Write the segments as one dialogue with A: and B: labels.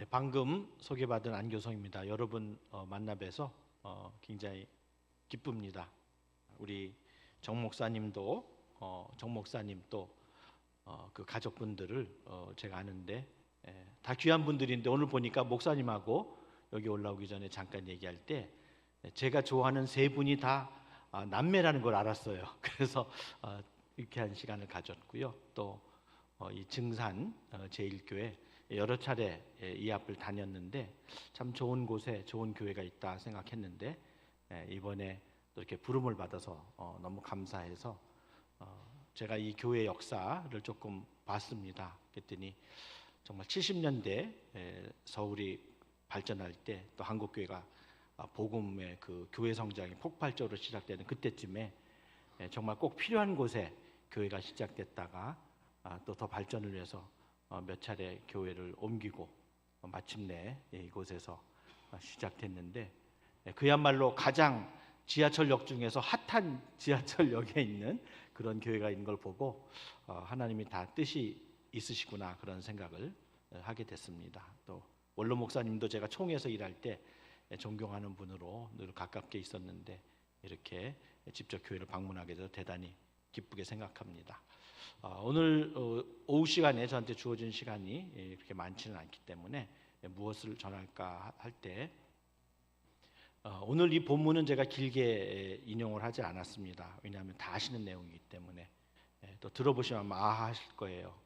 A: 네, 방금 소개받은 안교성입니다. 여러분 만나 뵈서 굉장히 기쁩니다. 우리 정 목사님도 정 목사님 또 그 가족분들을 제가 아는데 다 귀한 분들인데 오늘 보니까 목사님하고 여기 올라오기 전에 잠깐 얘기할 때 제가 좋아하는 세 분이 다 남매라는 걸 알았어요. 그래서 유쾌한 시간을 가졌고요. 또 이 증산 제1교회 여러 차례 이 앞을 다녔는데 참 좋은 곳에 좋은 교회가 있다 생각했는데 이번에 또 이렇게 부름을 받아서 너무 감사해서 제가 이 교회 역사를 조금 봤습니다. 그랬더니 정말 70년대 서울이 발전할 때 또 한국교회가 복음의 그 교회 성장이 폭발적으로 시작되는 그때쯤에 정말 꼭 필요한 곳에 교회가 시작됐다가 또 더 발전을 위해서 몇 차례 교회를 옮기고 마침내 이곳에서 시작됐는데 그야말로 가장 지하철역 중에서 핫한 지하철역에 있는 그런 교회가 있는 걸 보고 하나님이 다 뜻이 있으시구나 그런 생각을 하게 됐습니다. 또 원로 목사님도 제가 총회에서 일할 때 존경하는 분으로 늘 가깝게 있었는데 이렇게 직접 교회를 방문하게 돼서 대단히 기쁘게 생각합니다. 오늘 오후 시간에 저한테 주어진 시간이 그렇게 많지는 않기 때문에 무엇을 전할까 할 때 오늘 이 본문은 제가 길게 인용을 하지 않았습니다. 왜냐하면 다 아시는 내용이기 때문에 또 들어보시면 아마 하실 거예요.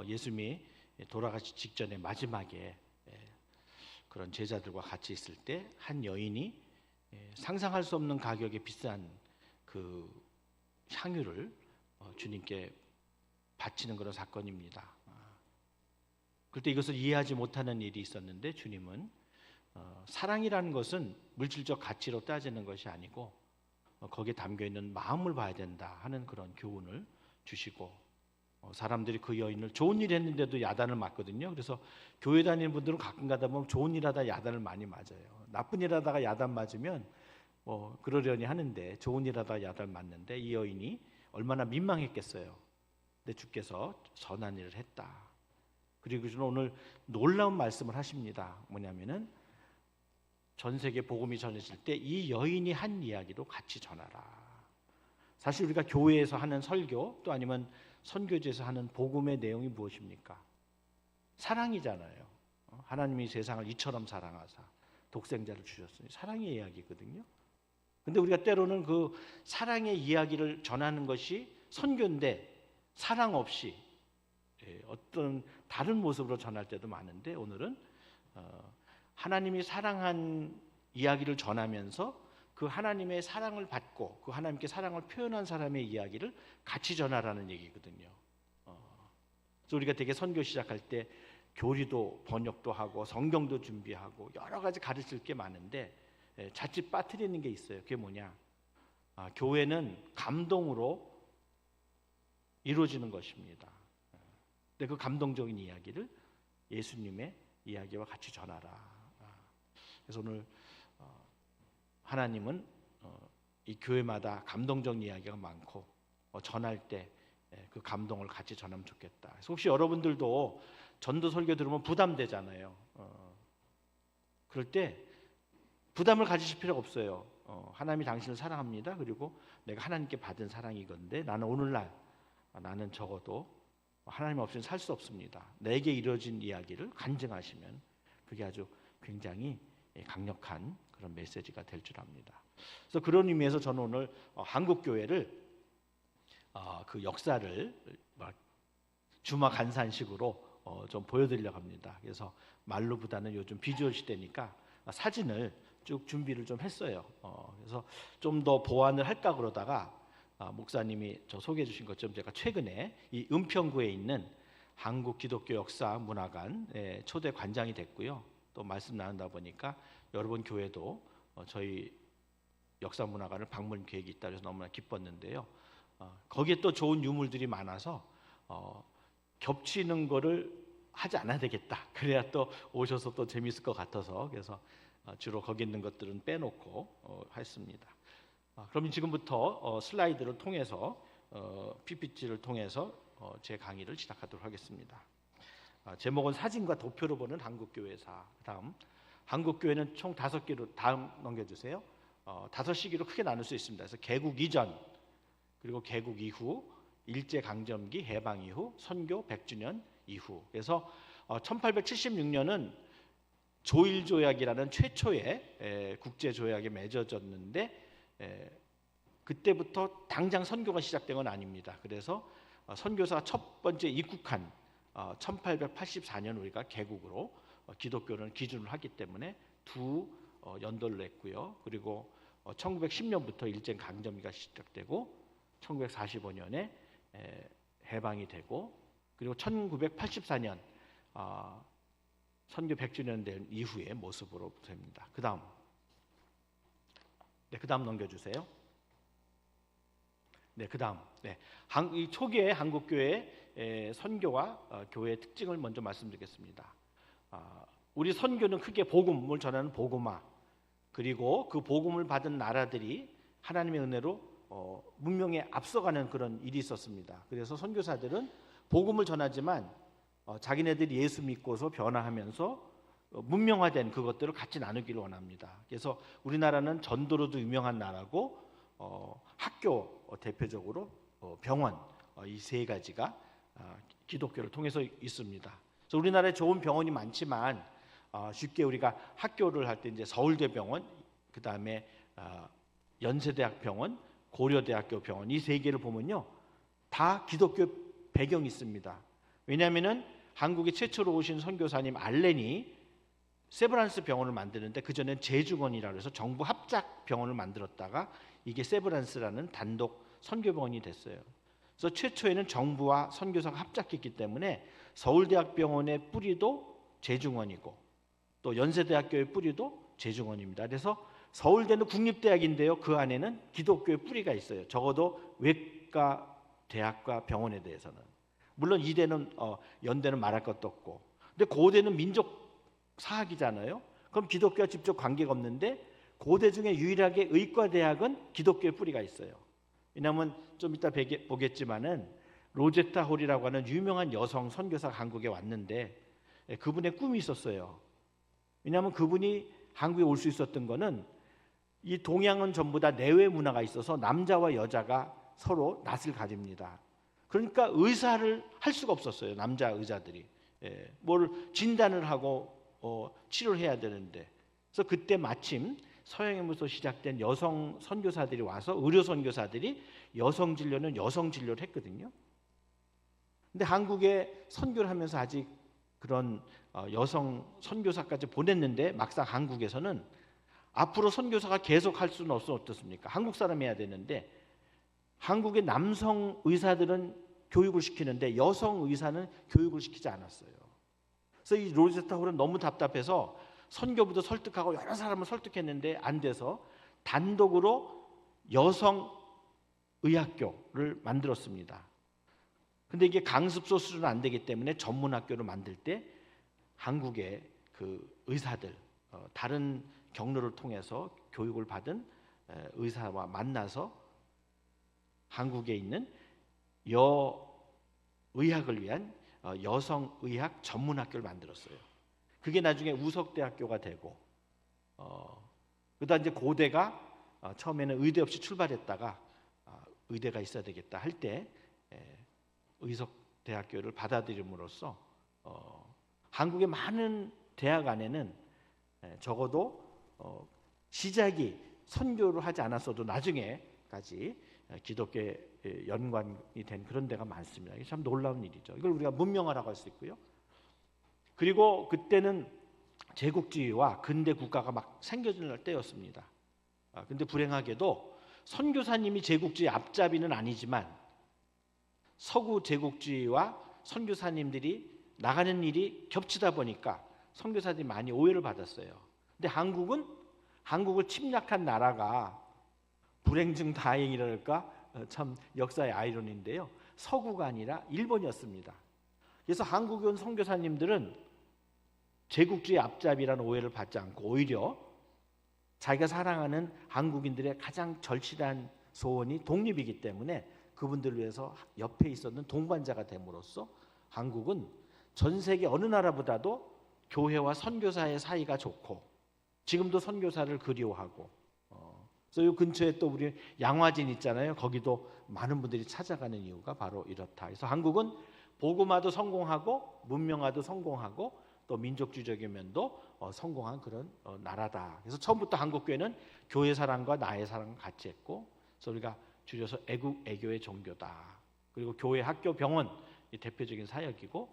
A: 예수님이 돌아가시 직전에 마지막에 그런 제자들과 같이 있을 때 한 여인이 상상할 수 없는 가격의 비싼 그 향유를 주님께 바치는 그런 사건입니다. 그때 이것을 이해하지 못하는 일이 있었는데 주님은 사랑이라는 것은 물질적 가치로 따지는 것이 아니고 거기에 담겨 있는 마음을 봐야 된다 하는 그런 교훈을 주시고 사람들이 그 여인을 좋은 일 했는데도 야단을 맞거든요. 그래서 교회 다니는 분들은 가끔 가다 보면 좋은 일 하다 야단을 많이 맞아요. 나쁜 일 하다가 야단 맞으면 그러려니 하는데 좋은 일 하다 야단 맞는데 이 여인이 얼마나 민망했겠어요. 근데 주께서 선한 일을 했다. 그리고 저는 오늘 놀라운 말씀을 하십니다. 뭐냐면은 전 세계 복음이 전해질 때 이 여인이 한 이야기도 같이 전하라. 사실 우리가 교회에서 하는 설교 또 아니면 선교지에서 하는 복음의 내용이 무엇입니까? 사랑이잖아요. 하나님이 세상을 이처럼 사랑하사 독생자를 주셨으니 사랑의 이야기거든요. 근데 우리가 때로는 그 사랑의 이야기를 전하는 것이 선교인데 사랑 없이 어떤 다른 모습으로 전할 때도 많은데 오늘은 하나님이 사랑한 이야기를 전하면서 그 하나님의 사랑을 받고 그 하나님께 사랑을 표현한 사람의 이야기를 같이 전하라는 얘기거든요. 그래서 우리가 되게 선교 시작할 때 교리도 번역도 하고 성경도 준비하고 여러 가지 가르칠 게 많은데 자칫 빠뜨리는 게 있어요. 그게 뭐냐? 교회는 감동으로 이루어지는 것입니다. 근데 그 감동적인 이야기를 예수님의 이야기와 같이 전하라. 그래서 오늘 하나님은 이 교회마다 감동적 이야기가 많고 전할 때 그 감동을 같이 전하면 좋겠다. 그래서 혹시 여러분들도 전도 설교 들으면 부담되잖아요. 그럴 때 부담을 가지실 필요가 없어요. 하나님이 당신을 사랑합니다. 그리고 내가 하나님께 받은 사랑이건데 나는 오늘날 나는 적어도 하나님 없이는 살 수 없습니다. 내게 이루어진 이야기를 간증하시면 그게 아주 굉장히 강력한 그런 메시지가 될 줄 압니다. 그래서 그런 의미에서 저는 오늘 한국 교회를 그 역사를 주마간산식으로 좀 보여드리려고 합니다. 그래서 말로보다는 요즘 비주얼 시대니까 사진을 쭉 준비를 좀 했어요. 그래서 좀 더 보완을 할까 그러다가 목사님이 저 소개해 주신 것처럼 제가 최근에 이 은평구에 있는 한국 기독교 역사 문화관 초대 관장이 됐고요. 또 말씀 나눈다 보니까 여러분 교회도 저희 역사 문화관을 방문 계획이 있다 그래서 너무나 기뻤는데요. 거기에 또 좋은 유물들이 많아서 겹치는 거를 하지 않아야 되겠다. 그래야 또 오셔서 또 재밌을 것 같아서 그래서 주로 거기 있는 것들은 빼놓고 했습니다. 그럼 지금부터 슬라이드를 통해서 PPT를 통해서 제 강의를 시작하도록 하겠습니다. 제목은 사진과 도표로 보는 한국교회사. 다음 한국교회는 총 5개로 다음 넘겨주세요. 5시기로 크게 나눌 수 있습니다. 그래서 개국 이전, 그리고 개국 이후, 일제강점기, 해방 이후, 선교 100주년 이후. 그래서 1876년은 조일조약이라는 최초의 국제조약에 맺어졌는데 그때부터 당장 선교가 시작된 건 아닙니다. 그래서 선교사가 첫 번째 입국한 1884년 우리가 개국으로 기독교는 기준을 하기 때문에 두 연도를 냈고요. 그리고 1910년부터 일제강점기가 시작되고 1945년에 해방이 되고, 그리고 1984년 선교 100주년 된 이후의 모습으로 됩니다. 그 다음 넘겨주세요. 그 다음 이 초기의 한국교회의 선교와 교회의 특징을 먼저 말씀드리겠습니다. 우리 선교는 크게 복음을 전하는 복음화, 그리고 그 복음을 받은 나라들이 하나님의 은혜로 문명에 앞서가는 그런 일이 있었습니다. 그래서 선교사들은 복음을 전하지만 자기네들이 예수 믿고서 변화하면서 문명화된 그것들을 같이 나누기를 원합니다. 그래서 우리나라는 전도로도 유명한 나라고 학교 대표적으로 병원, 이 세 가지가 기독교를 통해서 있습니다. 그래서 우리나라에 좋은 병원이 많지만 쉽게 우리가 학교를 할 때 이제 서울대병원, 그 다음에 연세대학병원, 고려대학교 병원, 이 세 개를 보면요 다 기독교 배경이 있습니다. 왜냐하면은 한국에 최초로 오신 선교사님 알렌이 세브란스 병원을 만드는데 그 전엔 제주건이라고 해서 정부 합작 병원을 만들었다가 이게 세브란스라는 단독 선교병원이 됐어요. 그래서 최초에는 정부와 선교사가 합작했기 때문에 서울대학병원의 뿌리도 제중원이고 또 연세대학교의 뿌리도 제중원입니다. 그래서 서울대는 국립대학인데요, 그 안에는 기독교의 뿌리가 있어요. 적어도 외과 대학과 병원에 대해서는. 물론 이대는 연대는 말할 것도 없고, 근데 고대는 민족사학이잖아요. 그럼 기독교와 직접 관계가 없는데 고대 중에 유일하게 의과대학은 기독교의 뿌리가 있어요. 왜냐하면 좀 이따 보겠지만은 로제타 홀이라고 하는 유명한 여성 선교사가 한국에 왔는데 그분의 꿈이 있었어요. 왜냐하면 그분이 한국에 올 수 있었던 거는 이 동양은 전부 다 내외 문화가 있어서 남자와 여자가 서로 낯을 가립니다. 그러니까 의사를 할 수가 없었어요. 남자 의사들이 뭘 진단을 하고 치료를 해야 되는데, 그래서 그때 마침 서양에서 시작된 여성 선교사들이 와서 의료 선교사들이 여성 진료는 여성 진료를 했거든요. 근데 한국에 선교를 하면서 아직 그런 여성 선교사까지 보냈는데 막상 한국에서는 앞으로 선교사가 계속 할 수는 어떻습니까? 한국 사람이 해야 되는데 한국의 남성 의사들은 교육을 시키는데 여성 의사는 교육을 시키지 않았어요. 그래서 이 로제타 홀은 너무 답답해서 선교부도 설득하고 여러 사람을 설득했는데 안 돼서 단독으로 여성 의학교를 만들었습니다. 근데 이게 강습소 수준은 안 되기 때문에 전문 학교를 만들 때 한국의 그 의사들, 다른 경로를 통해서 교육을 받은 의사와 만나서 한국에 있는 여의학을 위한 여성의학 전문학교를 만들었어요. 그게 나중에 우석대학교가 되고, 그다음 이제 고대가 처음에는 의대 없이 출발했다가 의대가 있어야 되겠다 할 때 의석대학교를 받아들임으로써 한국의 많은 대학 안에는 적어도 시작이 선교를 하지 않았어도 나중에까지 기독교에 연관이 된 그런 데가 많습니다. 이게 참 놀라운 일이죠. 이걸 우리가 문명화라고 할 수 있고요. 그리고 그때는 제국주의와 근대 국가가 막 생겨질 때였습니다. 근데 불행하게도 선교사님이 제국주의 앞잡이는 아니지만 서구 제국주의와 선교사님들이 나가는 일이 겹치다 보니까 선교사들이 많이 오해를 받았어요. 근데 한국을 침략한 나라가 불행 중 다행이랄까, 참 역사의 아이러니인데요, 서구가 아니라 일본이었습니다. 그래서 한국에 온 선교사님들은 제국주의 앞잡이라는 오해를 받지 않고 오히려 자기가 사랑하는 한국인들의 가장 절실한 소원이 독립이기 때문에 그분들을 위해서 옆에 있었는 동반자가 됨으로써 한국은 전 세계 어느 나라보다도 교회와 선교사의 사이가 좋고 지금도 선교사를 그리워하고 그래서 이 근처에 또 우리 양화진 있잖아요. 거기도 많은 분들이 찾아가는 이유가 바로 이렇다. 그래서 한국은 복음화도 성공하고 문명화도 성공하고 또 민족주의적인 면도 성공한 그런 나라다. 그래서 처음부터 한국교회는 교회 사랑과 나의 사랑을 같이 했고 그래서 우리가 줄여서 애교의 종교다. 그리고 교회, 학교, 병원 이 대표적인 사역이고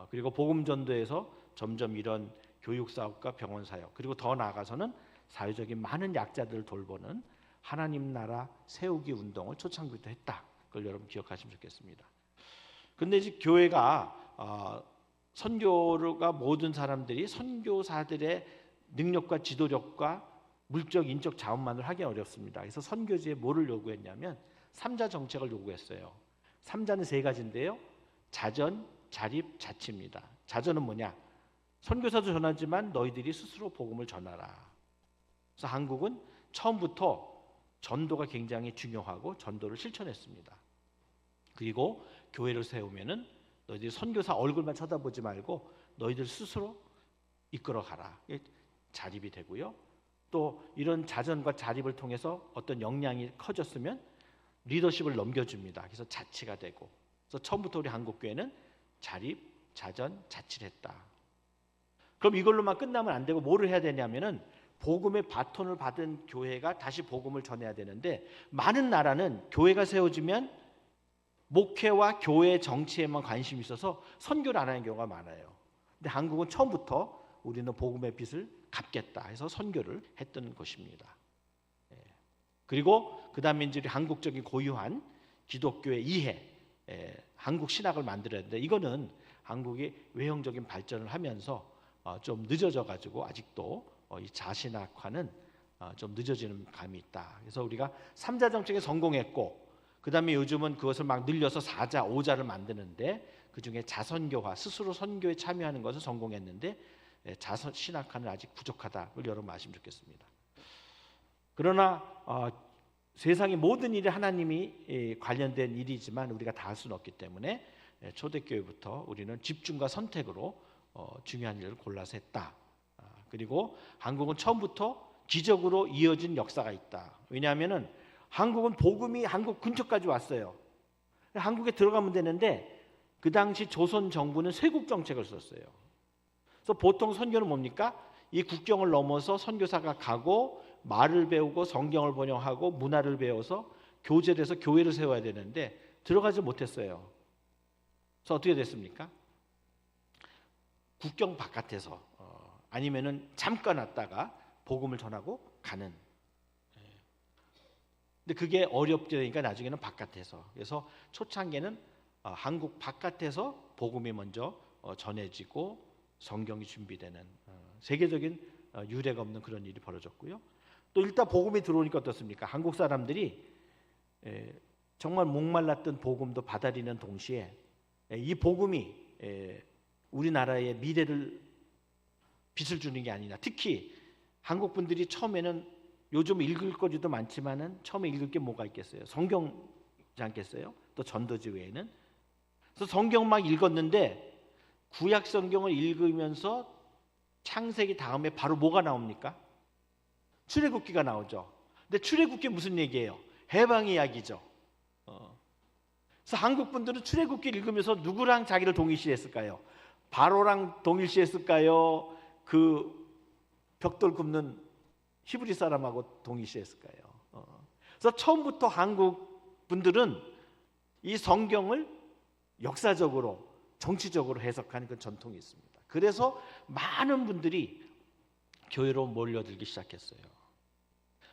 A: 그리고 복음전도에서 점점 이런 교육사역과 병원사역 그리고 더 나아가서는 사회적인 많은 약자들을 돌보는 하나님 나라 세우기 운동을 초창기부터 했다. 그걸 여러분 기억하시면 좋겠습니다. 근데 이제 교회가 선교가 모든 사람들이 선교사들의 능력과 지도력과 물적, 인적 자원만을 하기 어렵습니다. 그래서 선교지에 뭐를 요구했냐면 3자 정책을 요구했어요. 3자는 세 가지인데요. 자전, 자립, 자치입니다. 자전은 뭐냐? 선교사도 전하지만 너희들이 스스로 복음을 전하라. 그래서 한국은 처음부터 전도가 굉장히 중요하고 전도를 실천했습니다. 그리고 교회를 세우면은 너희들이 선교사 얼굴만 쳐다보지 말고 너희들 스스로 이끌어가라. 자립이 되고요. 또 이런 자전과 자립을 통해서 어떤 역량이 커졌으면 리더십을 넘겨줍니다. 그래서 자치가 되고 그래서 처음부터 우리 한국교회는 자립, 자전, 자치를 했다. 그럼 이걸로만 끝나면 안 되고 뭐를 해야 되냐면은 복음의 바톤을 받은 교회가 다시 복음을 전해야 되는데 많은 나라는 교회가 세워지면 목회와 교회 정치에만 관심이 있어서 선교를 안 하는 경우가 많아요. 근데 한국은 처음부터 우리는 복음의 빚을 갚겠다 해서 선교를 했던 것입니다. 그리고 그 다음에 이제 한국적인 고유한 기독교의 이해, 한국 신학을 만들어야 되는데 이거는 한국이 외형적인 발전을 하면서 좀 늦어져 가지고 아직도 이 자신학화는 좀 늦어지는 감이 있다. 그래서 우리가 3자 정책에 성공했고 그 다음에 요즘은 그것을 막 늘려서 4자, 5자를 만드는데 그중에 자선교화, 스스로 선교에 참여하는 것을 성공했는데 자선 신학화는 아직 부족하다. 그걸 여러분 아시면 좋겠습니다. 그러나 세상의 모든 일이 하나님이 관련된 일이지만 우리가 다 할 수는 없기 때문에 초대교회부터 우리는 집중과 선택으로 중요한 일을 골라서 했다. 그리고 한국은 처음부터 기적으로 이어진 역사가 있다. 왜냐하면은 한국은 복음이 한국 근처까지 왔어요. 한국에 들어가면 되는데 그 당시 조선 정부는 쇄국 정책을 썼어요. 그래서 보통 선교는 뭡니까? 이 국경을 넘어서 선교사가 가고 말을 배우고 성경을 번역하고 문화를 배워서 교제를 해서 교회를 세워야 되는데 들어가지 못했어요. 그래서 어떻게 됐습니까? 국경 바깥에서 아니면은 잠깐 왔다가 복음을 전하고 가는. 근데 그게 어렵되니까 나중에는 바깥에서. 그래서 초창기에는 한국 바깥에서 복음이 먼저 전해지고 성경이 준비되는 세계적인 유례가 없는 그런 일이 벌어졌고요. 또 일단 복음이 들어오니까 어떻습니까? 한국 사람들이 정말 목말랐던 복음도 받아들이는 동시에 이 복음이 우리나라의 미래를 빛을 주는 게 아니냐. 특히 한국 분들이 처음에는 요즘 읽을 거리도 많지만은 처음에 읽을 게 뭐가 있겠어요? 성경이지 않겠어요? 또 전도지 외에는. 그래서 성경 막 읽었는데 구약 성경을 읽으면서 창세기 다음에 바로 뭐가 나옵니까? 출애굽기가 나오죠. 근데 출애굽기 무슨 얘기예요? 해방 이야기죠. 그래서 한국 분들은 출애굽기 읽으면서 누구랑 자기를 동일시했을까요? 바로랑 동일시했을까요? 그 벽돌 굽는 히브리 사람하고 동일시했을까요? 그래서 처음부터 한국 분들은 이 성경을 역사적으로 정치적으로 해석하는 그 전통이 있습니다. 그래서 많은 분들이 교회로 몰려들기 시작했어요.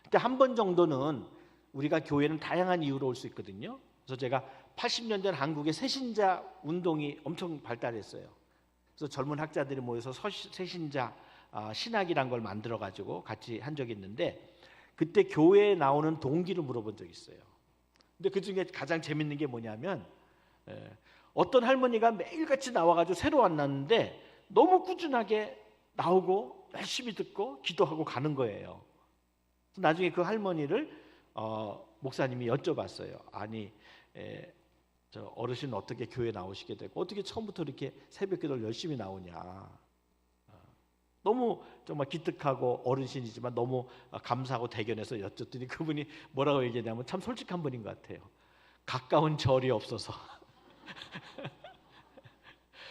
A: 근데 한 번 정도는 우리가 교회는 다양한 이유로 올 수 있거든요. 그래서 제가 80년대 한국의 새신자 운동이 엄청 발달했어요. 그래서 젊은 학자들이 모여서 새신자 신학이란 걸 만들어 가지고 같이 한 적이 있는데 그때 교회에 나오는 동기를 물어본 적이 있어요. 근데 그 중에 가장 재밌는 게 뭐냐면 어떤 할머니가 매일같이 나와가지고 새로 만났는데 너무 꾸준하게 나오고 열심히 듣고 기도하고 가는 거예요. 나중에 그 할머니를 목사님이 여쭤봤어요. 아니 저 어르신 어떻게 교회 나오시게 되고 어떻게 처음부터 이렇게 새벽기도를 열심히 나오냐. 너무 정말 기특하고 어르신이지만 너무 감사하고 대견해서 여쭙더니 그분이 뭐라고 얘기했냐면 참 솔직한 분인 것 같아요. 가까운 절이 없어서.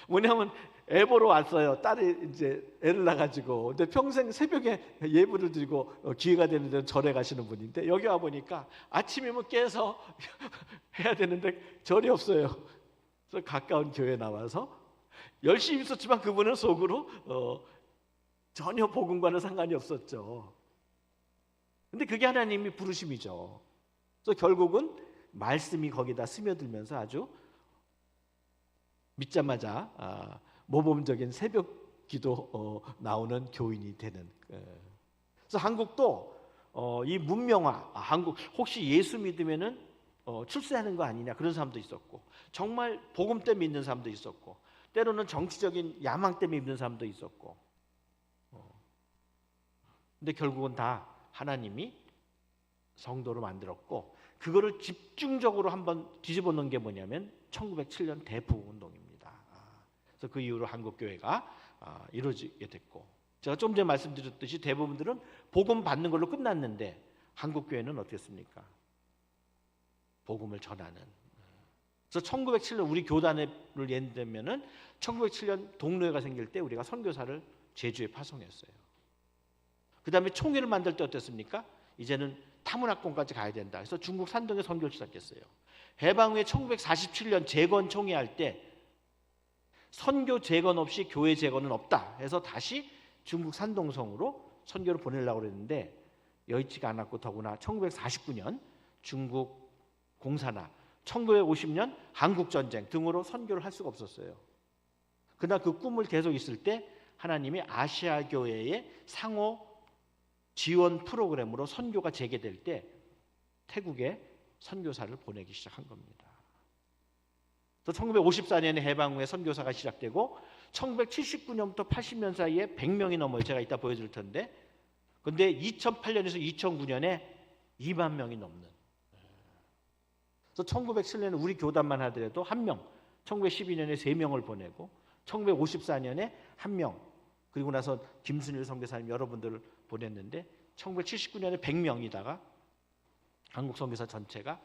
A: 뭐냐면 애 보러 왔어요. 딸이 이제 애를 낳아가지고. 근데 평생 새벽에 예불을 드리고 기회가 되는 데는 절에 가시는 분인데 여기 와 보니까 아침이면 깨서 해야 되는데 절이 없어요. 그래서 가까운 교회에 나와서 열심히 있었지만 그분은 속으로 전혀 복음과는 상관이 없었죠. 근데 그게 하나님이 부르심이죠. 그래서 결국은 말씀이 거기다 스며들면서 아주 믿자마자 모범적인 새벽 기도 나오는 교인이 되는. 그래서 한국도 이 문명화, 한국 혹시 예수 믿으면은 출세하는 거 아니냐 그런 사람도 있었고, 정말 복음 때문에 믿는 사람도 있었고, 때로는 정치적인 야망 때문에 믿는 사람도 있었고. 근데 결국은 다 하나님이 성도로 만들었고, 그거를 집중적으로 한번 뒤집어 놓은 게 뭐냐면 1907년 대부흥운동입니다. 그래서 그 이후로 한국교회가 이루어지게 됐고, 제가 좀 전에 말씀드렸듯이 대부분들은 복음 받는 걸로 끝났는데 한국교회는 어땠습니까? 복음을 전하는. 그래서 1907년 우리 교단을 예를 들면은 1907년 동로회가 생길 때 우리가 선교사를 제주에 파송했어요. 그 다음에 총회를 만들 때 어땠습니까? 이제는 타문화권까지 가야 된다. 그래서 중국 산동에 선교를 시작했어요. 해방 후에 1947년 재건 총회할 때 선교 재건 없이 교회 재건은 없다 해서 다시 중국 산동성으로 선교를 보내려고 그랬는데 여의치가 않았고, 더구나 1949년 중국 공산화, 1950년 한국전쟁 등으로 선교를 할 수가 없었어요. 그러나 그 꿈을 계속 있을 때 하나님이 아시아 교회의 상호 지원 프로그램으로 선교가 재개될 때 태국에 선교사를 보내기 시작한 겁니다. 그래서 1954년에 해방 후에 선교사가 시작되고 1979년부터 80년 사이에 100명이 넘어요. 제가 이따 보여줄 텐데. 근데 2008년에서 2009년에 2만 명이 넘는. 그래서 1907년에 우리 교단만 하더라도 1명, 1912년에 3명을 보내고 1954년에 1명, 그리고 나서 김순일 선교사님 여러분들을 보냈는데 1979년에 100명이다가 한국 선교사 전체가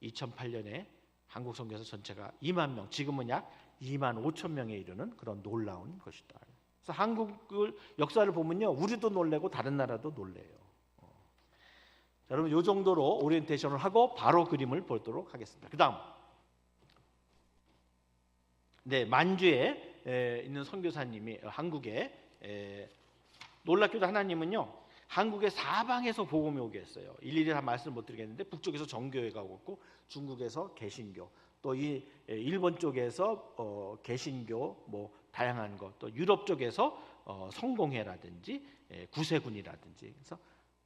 A: 2008년에 한국 선교사 전체가 2만 명, 지금은 약 2만 5천 명에 이르는 그런 놀라운 것이다. 그래서 한국을 역사를 보면요, 우리도 놀래고 다른 나라도 놀래요. 자, 여러분 이 정도로 오리엔테이션을 하고 바로 그림을 보도록 하겠습니다. 그다음, 네, 만주에 있는 선교사님이 한국에 놀랍게도 하나님은요 한국의 사방에서 복음이 오게 했어요. 일일이 다 말씀을 못 드리겠는데 북쪽에서 정교회가 오고, 중국에서 개신교, 또 이 일본 쪽에서 개신교 뭐 다양한 것, 또 유럽 쪽에서 성공회라든지 구세군이라든지. 그래서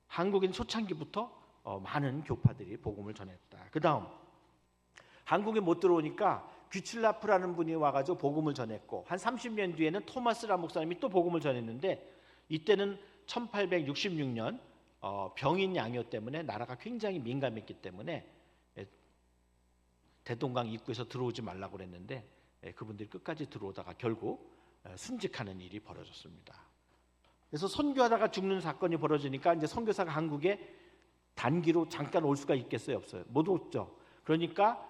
A: 한국인 초창기부터 많은 교파들이 복음을 전했다. 그 다음 한국에 못 들어오니까 귀칠라프라는 분이 와가지고 복음을 전했고, 한 30년 뒤에는 토마스라 목사님이 또 복음을 전했는데, 이때는 1866년 병인 양요 때문에 나라가 굉장히 민감했기 때문에 대동강 입구에서 들어오지 말라고 그랬는데 그분들이 끝까지 들어오다가 결국 순직하는 일이 벌어졌습니다. 그래서 선교하다가 죽는 사건이 벌어지니까 이제 선교사가 한국에 단기로 잠깐 올 수가 있겠어요, 없어요? 못 오죠. 그러니까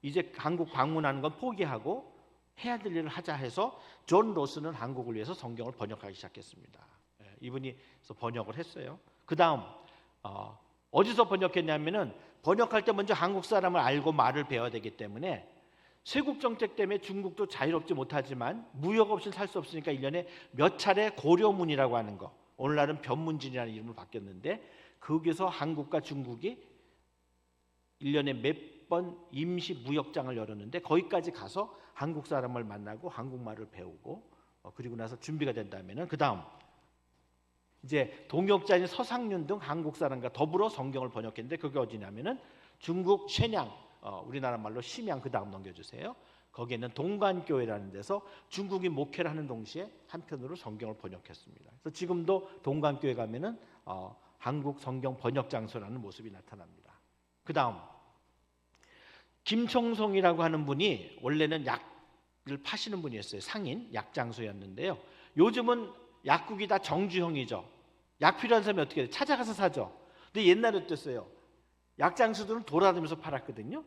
A: 이제 한국 방문하는 건 포기하고 해야 될 일을 하자 해서 존 로스는 한국을 위해서 성경을 번역하기 시작했습니다. 이분이 번역을 했어요. 그 다음 어디서 번역했냐면은, 번역할 때 먼저 한국 사람을 알고 말을 배워야 되기 때문에 쇄국 정책 때문에 중국도 자유롭지 못하지만 무역 없이는 살 수 없으니까 1년에 몇 차례 고려문이라고 하는 거, 오늘날은 변문진이라는 이름으로 바뀌었는데, 거기서 한국과 중국이 1년에 몇 번 임시 무역장을 열었는데 거기까지 가서 한국 사람을 만나고 한국말을 배우고, 그리고 나서 준비가 된다면은 그 다음 이제 동역자인 서상륜 등 한국 사람과 더불어 성경을 번역했는데, 그게 어디냐면은 중국 쉐냥, 우리나라 말로 심양, 그 다음 넘겨주세요. 거기에는 동관교회라는 데서 중국이 목회를 하는 동시에 한편으로 성경을 번역했습니다. 그래서 지금도 동관교회 가면은 한국 성경 번역 장소라는 모습이 나타납니다. 그 다음 김총송이라고 하는 분이 원래는 약을 파시는 분이었어요. 상인, 약장수였는데요. 요즘은 약국이 다 정주형이죠. 약 필요한 사람이 어떻게 해요? 찾아가서 사죠. 근데 옛날에 어땠어요? 약장수들은 돌아다니면서 팔았거든요.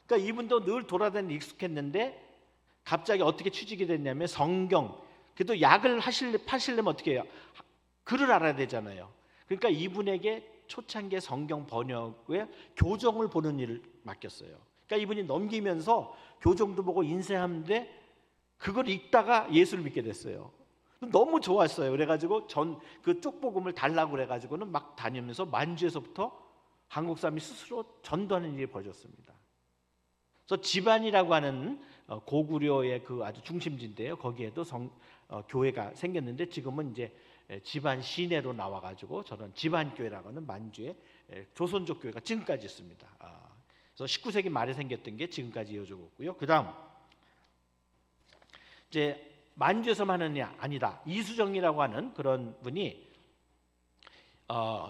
A: 그러니까 이분도 늘 돌아다니는 익숙했는데 갑자기 어떻게 취직이 됐냐면 성경, 그래도 약을 파시려면 어떻게 해요? 글을 알아야 되잖아요. 그러니까 이분에게 초창기에 성경 번역에 교정을 보는 일을 맡겼어요. 그러니까 이분이 넘기면서 교정도 보고 인쇄하는데 그걸 읽다가 예수를 믿게 됐어요. 너무 좋았어요. 그래가지고 그 쪽복음을 달라고 그래가지고는 막 다니면서 만주에서부터 한국 사람이 스스로 전도하는 일이 벌어졌습니다. 그래서 집안이라고 하는 고구려의 그 아주 중심지인데요. 거기에도 교회가 생겼는데 지금은 이제 집안 시내로 나와가지고 저는 집안교회라고 하는 만주의 조선족 교회가 지금까지 있습니다. 그래서 19세기 말에 생겼던 게 지금까지 이어지고 있고요. 그다음 이제 만주에서만 하는 게 아니다. 이수정이라고 하는 그런 분이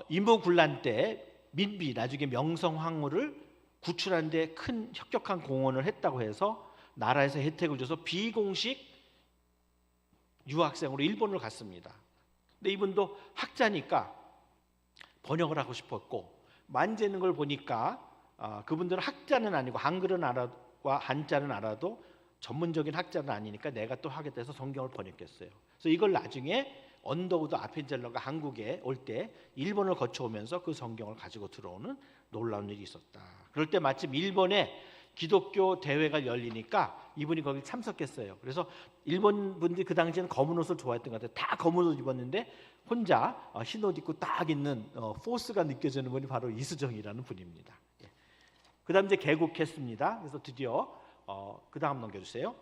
A: 임오군란 때 민비 나중에 명성황후를 구출하는 데 큰 혁혁한 공헌을 했다고 해서 나라에서 혜택을 줘서 비공식 유학생으로 일본을 갔습니다. 근데 이분도 학자니까 번역을 하고 싶었고 만지는 걸 보니까 그분들은 학자는 아니고 한글은 알아와 한자는 알아도 전문적인 학자는 아니니까 내가 또 하겠다 해서 성경을 번역했어요. 그래서 이걸 나중에 언더우드 아펜젤러가 한국에 올 때 일본을 거쳐오면서 그 성경을 가지고 들어오는 놀라운 일이 있었다. 그럴 때 마침 일본에 기독교 대회가 열리니까 이분이 거기 참석했어요. 그래서 일본 분들이 그 당시에는 검은 옷을 좋아했던 것 같아요. 다 검은 옷 입었는데 혼자 흰 옷 입고 딱 있는 포스가 느껴지는 분이 바로 이수정이라는 분입니다. 그다음 이제 개국했습니다. 그래서 드디어 그다음 넘겨주세요.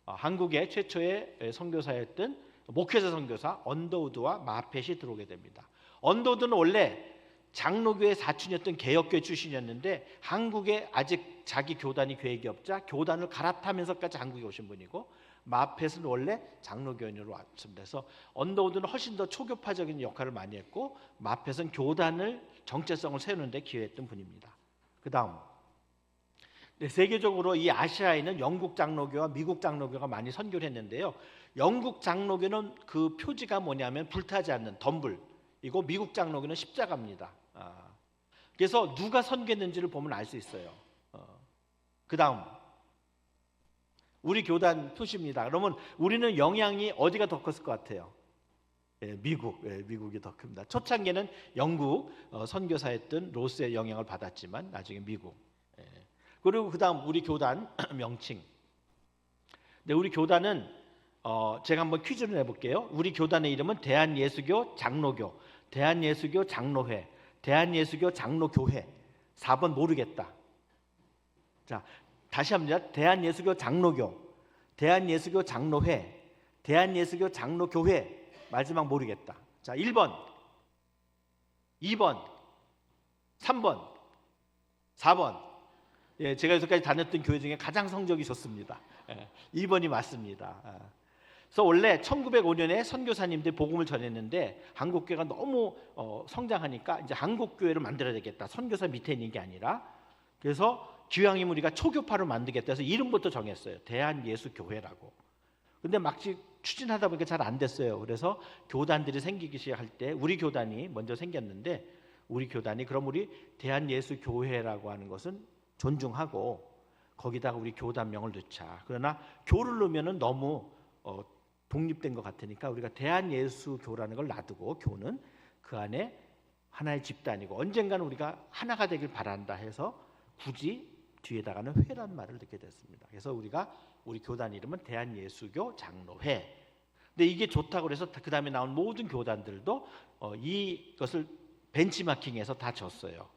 A: 한국의 최초의 선교사였던 목회자 선교사 언더우드와 마펫이 들어오게 됩니다. 언더우드는 원래 장로교회 사촌이었던 개혁교회 출신이었는데 한국에 아직 자기 교단이 계획이 없자 교단을 갈아타면서까지 한국에 오신 분이고 마펫은 원래 장로교인으로 왔습니다. 그래서 언더우드는 훨씬 더 초교파적인 역할을 많이 했고 마펫은 교단을 정체성을 세우는 데 기여했던 분입니다. 그 다음 세계적으로 이 아시아에는 영국 장로교와 미국 장로교가 많이 선교를 했는데요. 영국 장로교는 그 표지가 뭐냐면 불타지 않는 덤불이고 미국 장로교는 십자가입니다. 그래서 누가 선교했는지를 보면 알 수 있어요. 그 다음 우리 교단 표시입니다. 그러면 우리는 영향이 어디가 더 컸을 것 같아요? 미국이 더 큽니다. 초창기에는 영국 선교사였던 로스의 영향을 받았지만 나중에 미국. 그리고 그 다음 우리 교단 명칭. 네, 우리 교단은 제가 한번 퀴즈를 내볼게요. 우리 교단의 이름은 대한예수교 장로교, 대한예수교 장로회, 대한예수교 장로교회. 4번 모르겠다. 자, 다시 합니다. 대한예수교 장로교, 대한예수교 장로회, 대한예수교 장로교회. 마지막 모르겠다. 자, 1번, 2번, 3번, 4번. 제가 여기까지 다녔던 교회 중에 가장 성적이 좋습니다. 2번이 맞습니다. 그래서 원래 1905년에 선교사님들이 복음을 전했는데 한국교회가 너무 성장하니까 이제 한국교회를 만들어야 되겠다. 선교사 밑에 있는 게 아니라. 그래서 기왕이면 우리가 초교파를 만들겠다 해서 이름부터 정했어요. 대한예수교회라고. 근데 막 추진하다 보니까 잘 안 됐어요. 그래서 교단들이 생기기 시작할 때 우리 교단이 먼저 생겼는데 우리 교단이 그럼 우리 대한예수교회라고 하는 것은 존중하고 거기다가 우리 교단명을 넣자. 그러나 교를 넣으면 너무 독립된 것 같으니까 우리가 대한예수교라는 걸 놔두고 교는 그 안에 하나의 집단이고 언젠가는 우리가 하나가 되길 바란다 해서 굳이 뒤에다가는 회란 말을 넣게 됐습니다. 그래서 우리 교단 이름은 대한예수교 장로회. 근데 이게 좋다고 해서 그 다음에 나온 모든 교단들도 이것을 벤치마킹해서 다 졌어요.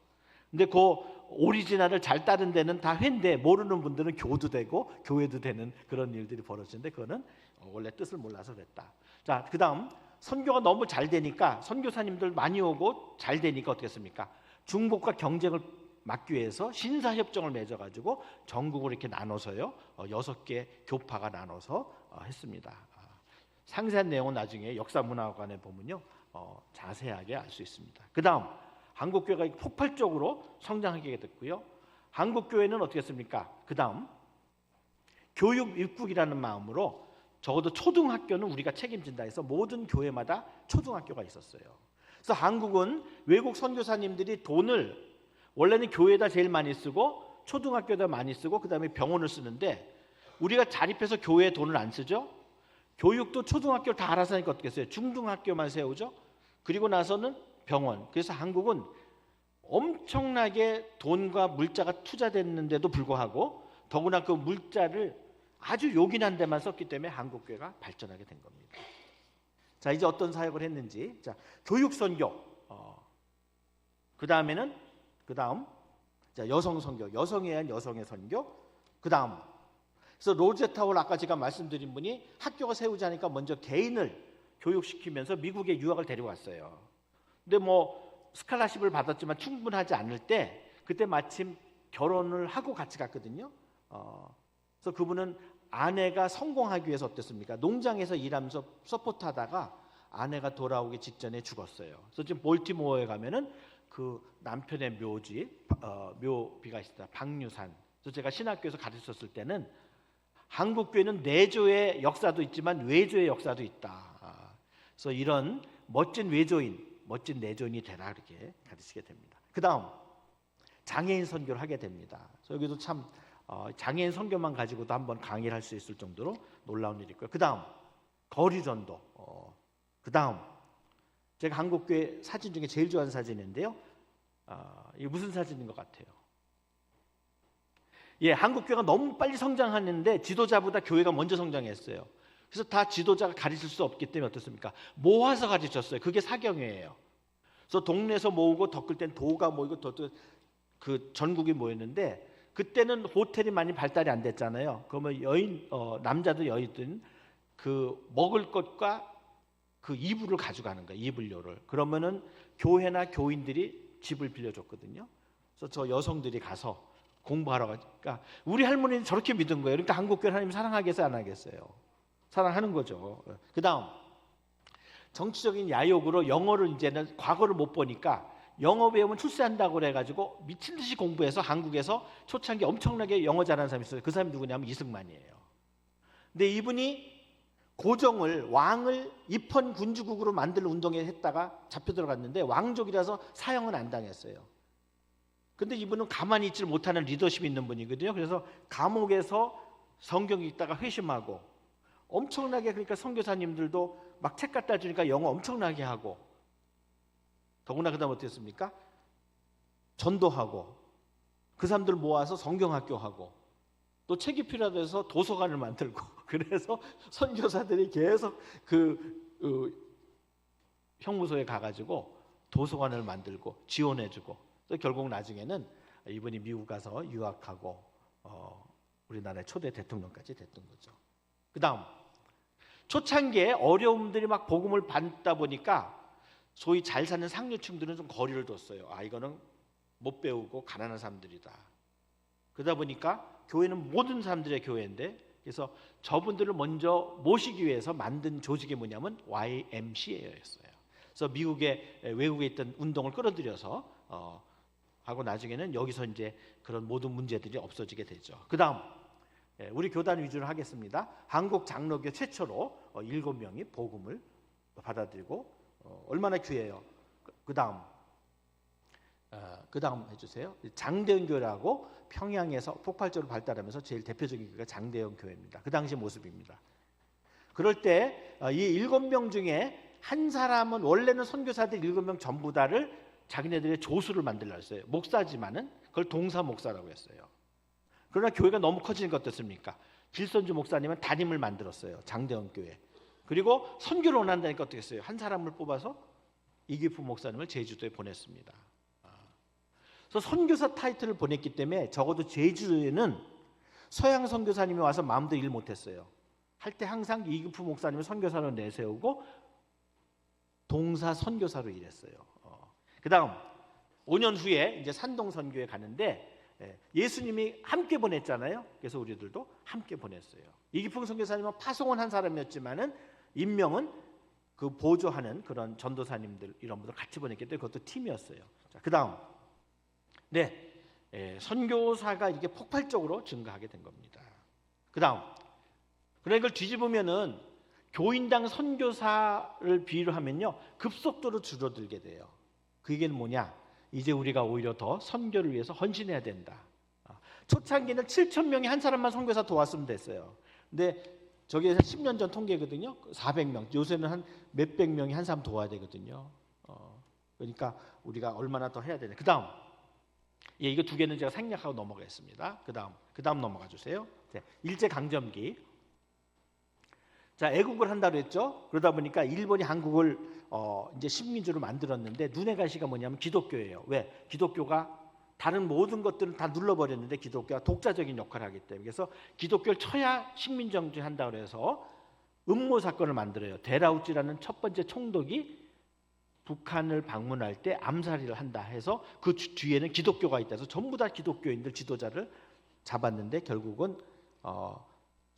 A: 근데 그 오리지널을 잘 따른 데는 다 회인데 모르는 분들은 교도 되고 교회도 되는 그런 일들이 벌어지는데 그거는 원래 뜻을 몰라서 그랬다. 자, 그다음 선교가 너무 잘 되니까 선교사님들 많이 오고 잘 되니까 어떻게 했습니까? 중국과 경쟁을 막기 위해서 신사협정을 맺어가지고 전국을 이렇게 나눠서요 6개 교파가 나눠서 했습니다. 상세한 내용은 나중에 역사문화관에 보면요 자세하게 알 수 있습니다. 그 다음 한국교회가 폭발적으로 성장하게 됐고요. 한국 교회는 어떻게 했습니까? 그 다음 교육 입국이라는 마음으로 적어도 초등학교는 우리가 책임진다 해서 모든 교회마다 초등학교가 있었어요. 그래서 한국은 외국 선교사님들이 돈을 원래는 교회에다 제일 많이 쓰고 초등학교에다 많이 쓰고 그 다음에 병원을 쓰는데 우리가 자립해서 교회에 돈을 안 쓰죠. 교육도 초등학교를 다 알아서 하니까 어떻게 했어요? 중등학교만 세우죠. 그리고 나서는 병원. 그래서 한국은 엄청나게 돈과 물자가 투자됐는데도 불구하고 더구나 그 물자를 아주 요긴한 데만 썼기 때문에 한국교회가 발전하게 된 겁니다. 자, 이제 어떤 사역을 했는지. 자, 교육 선교. 그 다음 자, 여성 선교, 여성에 대한 여성의 선교. 그 다음, 그래서 로제타울 아까 제가 말씀드린 분이 학교가 세우자니까 먼저 개인을 교육시키면서 미국에 유학을 데려왔어요. 근데 뭐 스칼라십을 받았지만 충분하지 않을 때 그때 마침 결혼을 하고 같이 갔거든요. 그래서 그분은 아내가 성공하기 위해서 어땠습니까? 농장에서 일하면서 서포트하다가 아내가 돌아오기 직전에 죽었어요. 그래서 지금 볼티모어에 가면은 그 남편의 묘비가 있습니다. 박류산. 그래서 제가 신학교에서 가르쳤을 때는 한국 교회는 내조의 역사도 있지만 외조의 역사도 있다. 그래서 이런 멋진 외조인, 멋진 내조인이 되라 이렇게 가르치게 됩니다. 그 다음 장애인 선교를 하게 됩니다. 그래서 여기도 참 장애인 선교만 가지고도 한번 강의를 할 수 있을 정도로 놀라운 일이 있고요. 그 다음 거리전도. 그 다음 제가 한국교회 사진 중에 제일 좋아하는 사진인데요. 이게 무슨 사진인 것 같아요? 예, 한국교회가 너무 빨리 성장하는데 지도자보다 교회가 먼저 성장했어요. 그래서 다 지도자가 가르칠 수 없기 때문에 어떻습니까? 모아서 가르쳤어요. 그게 사경회예요. 그래서 동네에서 모으고 덕을 땐 도가 모이고 그 전국이 모였는데 그때는 호텔이 많이 발달이 안 됐잖아요. 그러면 남자도 여인든 그 먹을 것과 그 이불을 가져가는 거예요. 이불료를. 그러면은 교회나 교인들이 집을 빌려줬거든요. 그래서 저 여성들이 가서 공부하러 가니까 우리 할머니는 저렇게 믿은 거예요. 그러니까 한국교회 하나님 사랑하겠어요, 안 하겠어요? 사랑하는 거죠. 그 다음 정치적인 야욕으로 영어를 이제는 과거를 못 보니까 영어 배우면 출세한다고 그래가지고 미친 듯이 공부해서 한국에서 초창기 엄청나게 영어 잘하는 사람이 있어요. 그 사람이 누구냐면 이승만이에요. 근데 이분이 고정을 왕을 입헌 군주국으로 만들 운동에 했다가 잡혀 들어갔는데 왕족이라서 사형은 안 당했어요. 근데 이분은 가만히 있지 못하는 리더십이 있는 분이거든요. 그래서 감옥에서 성경 읽다가 회심하고 엄청나게 그러니까 선교사님들도 막 책 갖다 주니까 영어 엄청나게 하고 더구나 그다음 어땠습니까? 전도하고 그 사람들 모아서 성경학교 하고 또 책이 필요해서 도서관을 만들고 그래서 선교사들이 계속 형무소에 가가지고 도서관을 만들고 지원해주고 결국 나중에는 이분이 미국 가서 유학하고 우리나라의 초대 대통령까지 됐던 거죠. 그 다음 초창기에 어려움들이 막 복음을 받다 보니까 소위 잘 사는 상류층들은 좀 거리를 뒀어요. 이거는 못 배우고 가난한 사람들이다. 그러다 보니까 교회는 모든 사람들의 교회인데 그래서 저분들을 먼저 모시기 위해서 만든 조직이 뭐냐면 YMCA였어요. 그래서 외국에 있던 운동을 끌어들여서 하고 나중에는 여기서 이제 그런 모든 문제들이 없어지게 되죠. 그 다음 우리 교단 위주로 하겠습니다. 한국 장로교 최초로 7명이 복음을 받아들이고 얼마나 귀해요. 그 다음 해주세요. 장대현 교회라고 평양에서 폭발적으로 발달하면서 제일 대표적인 교회가 장대현 교회입니다. 그 당시 모습입니다. 그럴 때 이 7명 중에 한 사람은 원래는 선교사들 7명 전부 다를 자기네들의 조수를 만들려 했어요. 목사지만은 그걸 동사 목사라고 했어요. 그러나 교회가 너무 커지니까 어떻습니까? 빌선주 목사님은 담임을 만들었어요. 장대원 교회. 그리고 선교를 원한다니까 어떻게 했어요? 한 사람을 뽑아서 이기프 목사님을 제주도에 보냈습니다. 그래서 선교사 타이틀을 보냈기 때문에 적어도 제주도에는 서양 선교사님이 와서 마음대로 일 못했어요. 할 때 항상 이기프 목사님을 선교사로 내세우고 동사 선교사로 일했어요. 그 다음 5년 후에 이제 산동 선교에 가는데 예수님이 함께 보냈잖아요. 그래서 우리들도 함께 보냈어요. 이기풍 선교사님은 파송은 한 사람이었지만은 임명은 그 보조하는 그런 전도사님들 이런 분들 같이 보냈기 때문에 그것도 팀이었어요. 자, 그 다음 선교사가 이게 폭발적으로 증가하게 된 겁니다. 그다음, 그러나 이걸 뒤집으면은 교인당 선교사를 비유를 하면요, 급속도로 줄어들게 돼요. 그 얘기는 뭐냐? 이제 우리가 오히려 더 선교를 위해서 헌신해야 된다. 초창기는 7천 명이 한 사람만 선교사 도왔으면 됐어요. 근데 저게 10년 전 통계거든요. 400명. 요새는 한 몇백 명이 한 사람 도와야 되거든요. 그러니까 우리가 얼마나 더 해야 되냐. 그다음, 이거 두 개는 제가 생략하고 넘어가겠습니다. 그다음 넘어가 주세요. 일제 강점기. 자, 애국을 한다고 했죠. 그러다 보니까 일본이 한국을 이제 식민지로 만들었는데 눈에 가시가 뭐냐면 기독교예요. 왜? 기독교가 다른 모든 것들은 다 눌러버렸는데 기독교가 독자적인 역할을 하기 때문에, 그래서 기독교를 쳐야 식민정주한다고 해서 음모 사건을 만들어요. 데라우찌라는 첫 번째 총독이 북한을 방문할 때 암살을 한다 해서 그 뒤에는 기독교가 있다 해서 전부 다 기독교인들 지도자를 잡았는데, 결국은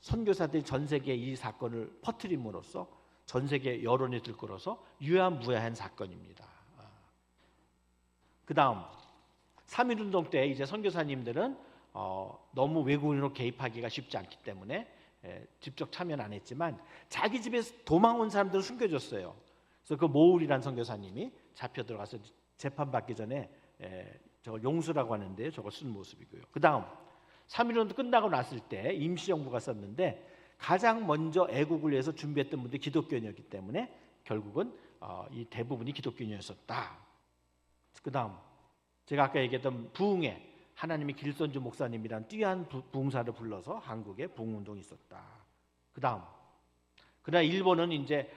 A: 선교사들이 전 세계에 이 사건을 퍼뜨림으로써 전 세계 여론이 들끓어서 유야무야한 사건입니다. 그 다음 3.1운동 때 이제 선교사님들은 너무 외국인으로 개입하기가 쉽지 않기 때문에 직접 참여는 안 했지만 자기 집에서 도망 온 사람들을 숨겨줬어요. 그래서 그 모울이라는 선교사님이 잡혀 들어가서 재판받기 전에 저걸 용수라고 하는데요, 저걸 쓴 모습이고요. 그 다음 3.1운동 끝나고 났을 때 임시정부가 썼는데 가장 먼저 애국을 위해서 준비했던 분들이 기독교인이었기 때문에 결국은 이 대부분이 기독교인이었다. 그 다음 제가 아까 얘기했던 부흥회, 하나님이 길선주 목사님이란 뛰어난 부흥사를 불러서 한국에 부흥운동이 있었다. 그 다음, 그러나 일본은 이제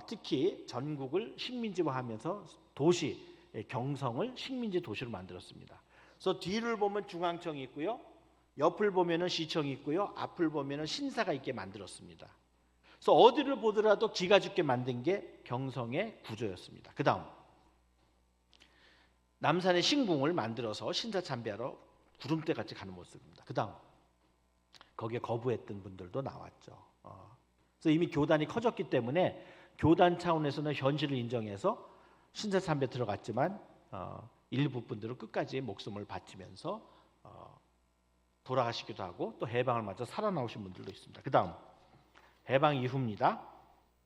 A: 특히 전국을 식민지화하면서 도시, 경성을 식민지 도시로 만들었습니다. 그래서 뒤를 보면 중앙청이 있고요, 옆을 보면은 시청이 있고요, 앞을 보면은 신사가 있게 만들었습니다. 그래서 어디를 보더라도 기가 죽게 만든 게 경성의 구조였습니다. 그 다음, 남산의 신궁을 만들어서 신사참배하러 구름대 같이 가는 모습입니다. 그 다음, 거기에 거부했던 분들도 나왔죠. 그래서 이미 교단이 커졌기 때문에 교단 차원에서는 현실을 인정해서 신사참배 들어갔지만 일부 분들은 끝까지 목숨을 바치면서 돌아가시기도 하고 또 해방을 맞아 살아나오신 분들도 있습니다. 그 다음, 해방 이후입니다.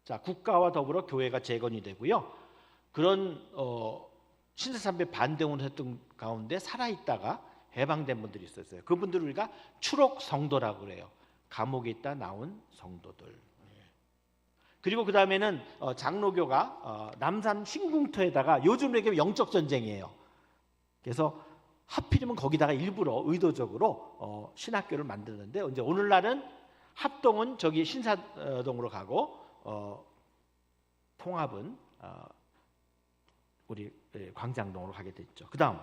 A: 자, 국가와 더불어 교회가 재건이 되고요. 그런 신사참배 반대운동을 했던 가운데 살아있다가 해방된 분들이 있었어요. 그분들을 우리가 추록 성도라고 그래요. 감옥에 있다 나온 성도들. 그리고 그 다음에는 장로교가 남산 신궁터에다가 요즘으로 얘기하면 영적 전쟁이에요. 그래서 하필이면 거기다가 일부러 의도적으로 신학교를 만드는데, 이제 오늘날은 합동은 저기 신사동으로 가고 통합은 우리 광장동으로 가게 됐죠. 그 다음,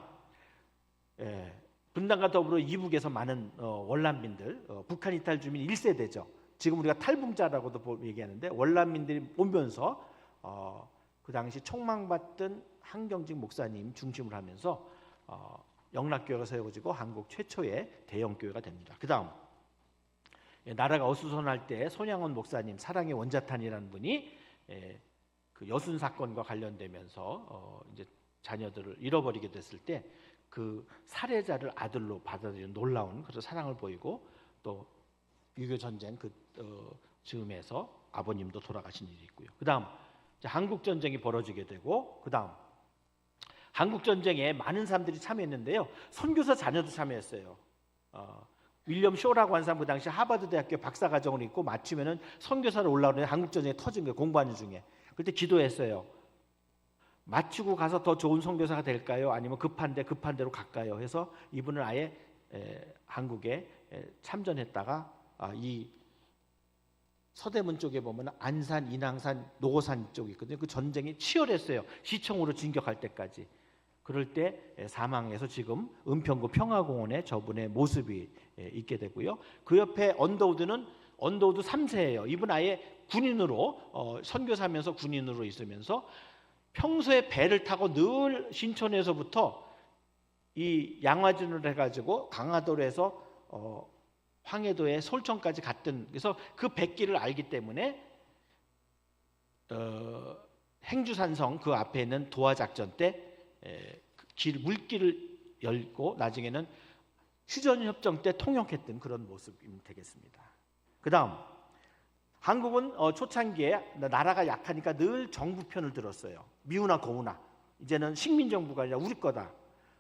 A: 분단과 더불어 이북에서 많은 월남민들, 북한 이탈 주민 1세대죠. 지금 우리가 탈북자라고도 얘기하는데 월남민들이 오면서 그 당시 총망받던 한경직 목사님 중심으로 하면서 영락교회가 세워지고 한국 최초의 대형교회가 됩니다. 그 다음, 나라가 어수선할 때 손양원 목사님, 사랑의 원자탄이라는 분이 그 여순 사건과 관련되면서 이제 자녀들을 잃어버리게 됐을 때 그 살해자를 아들로 받아들이는 놀라운 그런 사랑을 보이고, 또 유교 전쟁 그 즈음에서 아버님도 돌아가신 일이 있고요. 그 다음 한국 전쟁이 벌어지게 되고, 그 다음 한국 전쟁에 많은 사람들이 참여했는데요, 선교사 자녀도 참여했어요. 윌리엄 쇼라고 하는 사람, 그 당시 하버드 대학교 박사과정을 있고 마치면은 선교사로 올라오는데 한국 전쟁이 터진 거예요. 공부하는 중에. 그때 기도했어요. 마치고 가서 더 좋은 선교사가 될까요? 아니면 급한 대로 갈까요? 해서 이분은 아예 한국에 참전했다가 이 서대문 쪽에 보면 안산, 인왕산, 노고산 쪽이 있거든요. 그 전쟁이 치열했어요. 시청으로 진격할 때까지. 그럴 때 사망해서 지금 은평구 평화공원에 저분의 모습이 있게 되고요. 그 옆에 언더우드 3세예요. 이분 아예 군인으로 선교사면서 군인으로 있으면서 평소에 배를 타고 늘 신촌에서부터 이 양화진을 해가지고 강화도로 해서 황해도의 솔천까지 갔던, 그래서 그 백길을 알기 때문에 행주산성 그 앞에 있는 도하작전 때 물길을 열고 나중에는 휴전협정 때 통역했던 그런 모습이 되겠습니다. 그 다음 한국은 초창기에 나라가 약하니까 늘 정부 편을 들었어요. 미우나 고우나 이제는 식민정부가 아니라 우리 거다.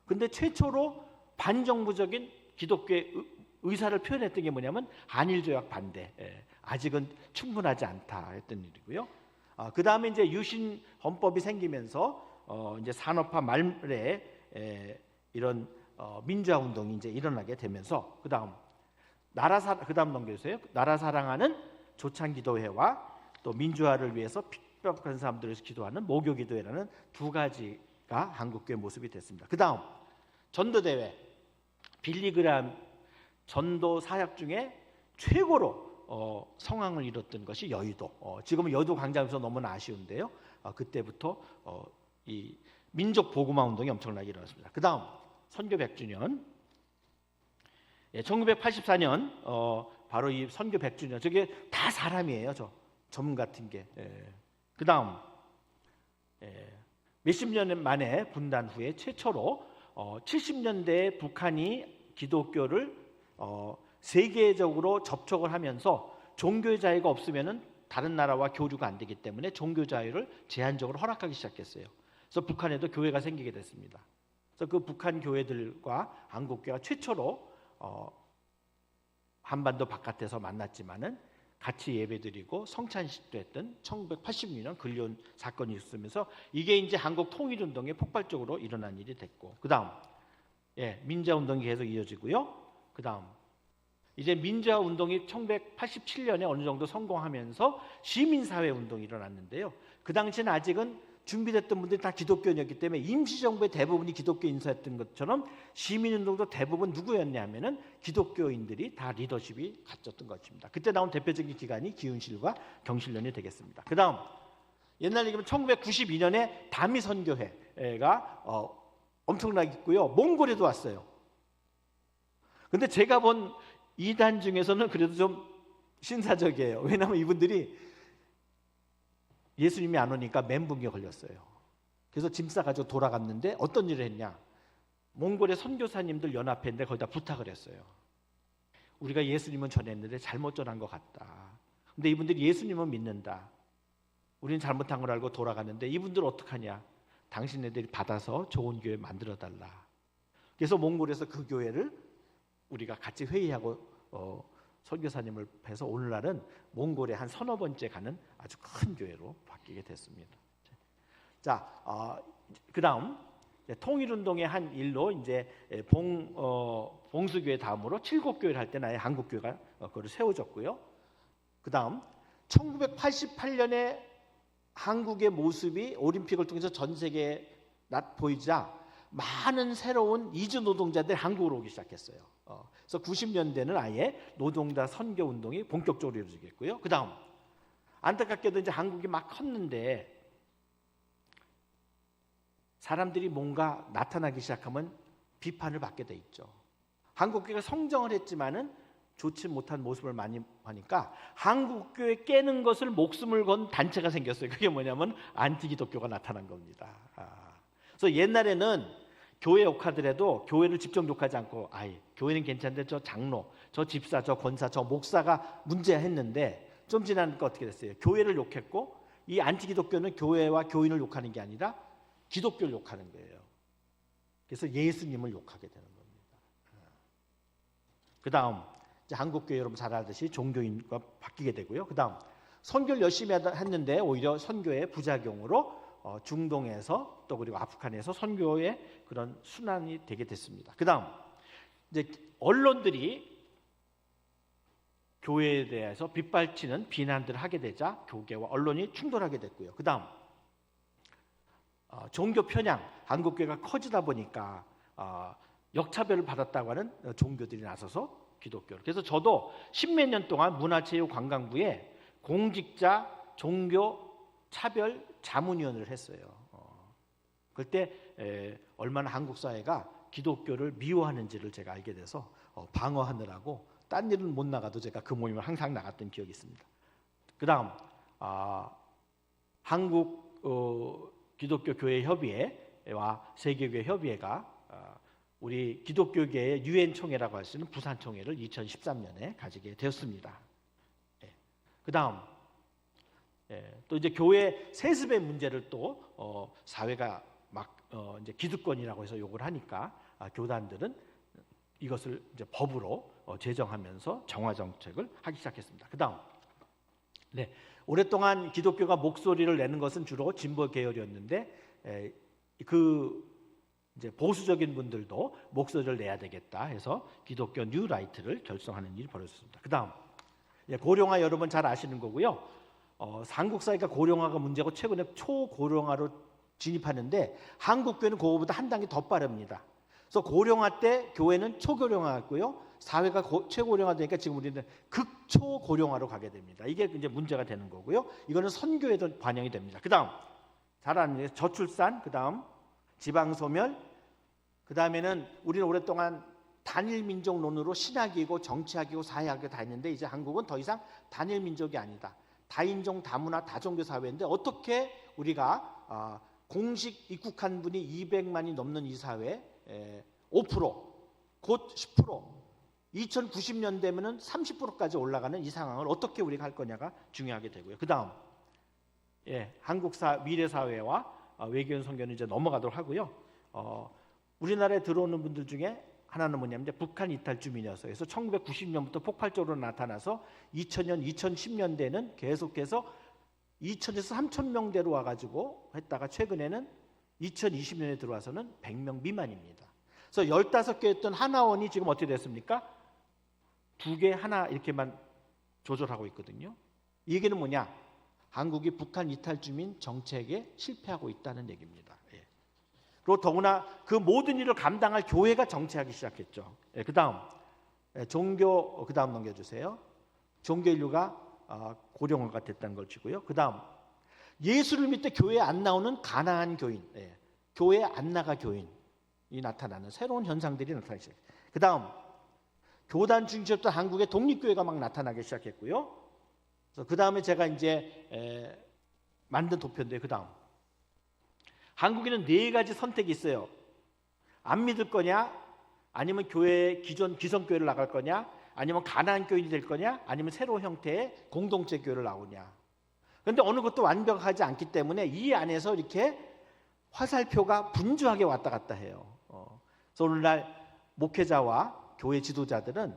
A: 근데 최초로 반정부적인 기독교의 의사를 표현했던 게 뭐냐면 한일조약 반대. 아직은 충분하지 않다 했던 일이고요. 그 다음에 이제 유신 헌법이 생기면서 이제 산업화 말에 이런 민주화 운동이 이제 일어나게 되면서 그 다음 넘겨주세요. 나라 사랑하는 조창기도회와 또 민주화를 위해서 핍박한 사람들을 위해서 기도하는 모교기도회라는 두 가지가 한국교회 모습이 됐습니다. 그 다음 전도대회 빌리그람 전도 사역 중에 최고로 성황을 이뤘던 것이 여의도. 지금은 여의도 광장에서 너무나 아쉬운데요. 그때부터 이 민족 복음화 운동이 엄청나게 일어났습니다. 그 다음 선교 100주년 1984년 바로 이 선교 100주년 저게 다 사람이에요. 점 같은 게. 그 다음 몇십 년 만에 분단 후에 최초로 70년대에 북한이 기독교를 세계적으로 접촉을 하면서 종교 자유가 없으면은 다른 나라와 교류가 안 되기 때문에 종교 자유를 제한적으로 허락하기 시작했어요. 그래서 북한에도 교회가 생기게 됐습니다. 그래서 그 북한 교회들과 한국교회가 최초로 한반도 바깥에서 만났지만은 같이 예배드리고 성찬식도 했던 1986년 근련 사건이 있으면서 이게 이제 한국 통일운동에 폭발적으로 일어난 일이 됐고 그 다음 민주화운동이 계속 이어지고요. 그 다음 이제 민주화운동이 1987년에 어느 정도 성공하면서 시민사회운동이 일어났는데요. 그 당시는 아직은 준비됐던 분들이 다 기독교인이었기 때문에 임시정부의 대부분이 기독교 인사였던 것처럼 시민운동도 대부분 누구였냐 하면은 기독교인들이 다 리더십이 갖췄던 것입니다. 그때 나온 대표적인 기관이 기운실과 경실련이 되겠습니다. 그 다음 옛날 얘기하면 1992년에 다미선교회가 엄청나게 있고요. 몽골에도 왔어요. 근데 제가 본 이단 중에서는 그래도 좀 신사적이에요. 왜냐하면 이분들이 예수님이 안 오니까 멘붕에 걸렸어요. 그래서 짐 싸가지고 돌아갔는데 어떤 일을 했냐. 몽골의 선교사님들 연합회인데 거기다 부탁을 했어요. 우리가 예수님은 전했는데 잘못 전한 것 같다. 근데 이분들이 예수님은 믿는다. 우리는 잘못한 걸 알고 돌아갔는데 이분들 어떡하냐. 당신네들이 받아서 좋은 교회 만들어달라. 그래서 몽골에서 그 교회를 우리가 같이 회의하고 선교사님을 해서 오늘날은 몽골에 한 서너 번째 가는 아주 큰 교회로 바뀌게 됐습니다. 자, 그 다음 통일운동의 한 일로 이제 봉수교회 다음으로 칠곡교회를 할 때는 아예 한국교회가 그걸 세워졌고요. 그 다음 1988년에 한국의 모습이 올림픽을 통해서 전 세계에 보이자 많은 새로운 이주 노동자들이 한국으로 오기 시작했어요. 그래서 90년대는 아예 노동자 선교 운동이 본격적으로 이루어지겠고요. 그 다음 안타깝게도 이제 한국이 막 컸는데 사람들이 뭔가 나타나기 시작하면 비판을 받게 돼 있죠. 한국교회가 성정을 했지만은 좋지 못한 모습을 많이 하니까 한국교회 깨는 것을 목숨을 건 단체가 생겼어요. 그게 뭐냐면 안티기독교가 나타난 겁니다. 그래서 옛날에는 교회 욕하더라도 교회를 직접 욕하지 않고 교회는 괜찮은데 저 장로, 저 집사, 저 권사, 저 목사가 문제했는데 좀 지나니까 어떻게 됐어요? 교회를 욕했고 이 안티기독교는 교회와 교인을 욕하는 게 아니라 기독교를 욕하는 거예요. 그래서 예수님을 욕하게 되는 겁니다. 그 다음 한국교회 여러분 잘 알듯이 종교인과 바뀌게 되고요. 그 다음 선교를 열심히 했는데 오히려 선교의 부작용으로 중동에서 또 그리고 아프간에서 선교의 그런 순환이 되게 됐습니다. 그 다음 이제 언론들이 교회에 대해서 빗발치는 비난들을 하게 되자 교계와 언론이 충돌하게 됐고요. 그 다음 종교 편향, 한국교회가 커지다 보니까 역차별을 받았다고 하는 종교들이 나서서 기독교를. 그래서 저도 십몇 년 동안 문화체육관광부에 공직자 종교 차별 자문위원을 했어요. 그때 얼마나 한국 사회가 기독교를 미워하는지를 제가 알게 돼서 방어하느라고 딴 일은 못 나가도 제가 그 모임을 항상 나갔던 기억이 있습니다. 그 다음 한국 기독교 교회 협의회와 세계교회 협의회가 우리 기독교계의 유엔 총회라고 할 수 있는 부산 총회를 2013년에 가지게 되었습니다. 그다음 또 이제 교회 세습의 문제를 또 사회가 막 이제 기득권이라고 해서 욕을 하니까 교단들은 이것을 이제 법으로 제정하면서 정화 정책을 하기 시작했습니다. 그다음 오랫동안 기독교가 목소리를 내는 것은 주로 진보 계열이었는데 그 이제 보수적인 분들도 목소리를 내야 되겠다 해서 기독교 뉴라이트를 결성하는 일이 벌어졌습니다. 그다음 고령화 여러분 잘 아시는 거고요. 한국 사회가 고령화가 문제고 최근에 초고령화로 진입하는데 한국 교회는 그거보다 한 단계 더 빠릅니다. 그래서 고령화 때 교회는 초고령화였고요. 사회가 최고령화되니까 지금 우리는 극초고령화로 가게 됩니다. 이게 이제 문제가 되는 거고요. 이거는 선교에도 반영이 됩니다. 그다음 잘 아는 저출산, 그다음 지방소멸, 그다음에는 우리는 오랫동안 단일 민족론으로 신학이고 정치학이고 사회학이 다 있는데 이제 한국은 더 이상 단일 민족이 아니다. 다인종, 다문화, 다종교 사회인데 어떻게 우리가 공식 입국한 분이 200만이 넘는 이 사회 5%, 곧 10%, 2090년 되면은 30%까지 올라가는 이 상황을 어떻게 우리가 할 거냐가 중요하게 되고요. 그다음 한국 미래 사회와 외교원 선교는 이제 넘어가도록 하고요. 우리나라에 들어오는 분들 중에 하나는 뭐냐면 이제 북한 이탈 주민이어서 그래서 1990년부터 폭발적으로 나타나서 2000년, 2010년대는 계속해서 2000에서 3000명대로 와가지고 했다가 최근에는 2020년에 들어와서는 100명 미만입니다. 그래서 15개였던 하나원이 지금 어떻게 됐습니까? 2개, 하나 이렇게만 조절하고 있거든요. 이 얘기는 뭐냐? 한국이 북한 이탈 주민 정책에 실패하고 있다는 얘기입니다. 그리고 더구나 그 모든 일을 감당할 교회가 정체하기 시작했죠. 그다음 종교, 그다음 넘겨주세요. 종교 인류가 고령화가 됐다는 걸 치고요. 그다음 예수를 믿때 교회에 안 나오는 가난한 교인, 교회에 안 나가 교인이 나타나는 새로운 현상들이 나타나기 시작해요. 그다음 교단 중심부터 한국의 독립교회가 막 나타나기 시작했고요. 그 다음에 제가 이제 만든 도표인데 그다음 한국에는 4가지 선택이 있어요. 안 믿을 거냐, 아니면 교회 기존 기성교회를 나갈 거냐, 아니면 가난한 교인이 될 거냐, 아니면 새로운 형태의 공동체 교회를 나오냐. 그런데 어느 것도 완벽하지 않기 때문에 이 안에서 이렇게 화살표가 분주하게 왔다 갔다 해요. 그래서 오늘날 목회자와 교회 지도자들은